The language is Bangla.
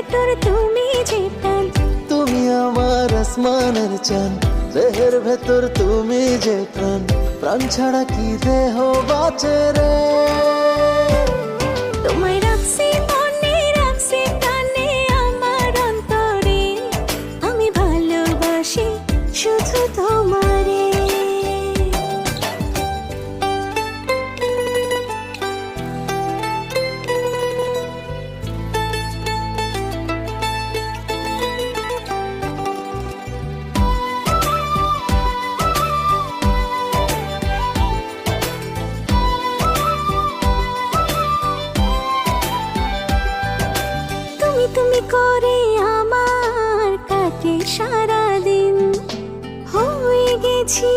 ভেতর তুমি যে প্রাণ, তুমি আমার আসমানের চান, দেহের ভেতর তুমি যে প্রাণ, প্রাণ ছাড়া কি দেহ বাঁচে রে। তোমায় রাখছি মনে, রাখছি প্রাণে আমার অন্তরে, আমি ভালোবাসি শুধু তোমারে। তুমি করে আমার কাটে সারাদিন, হয়ে গেছি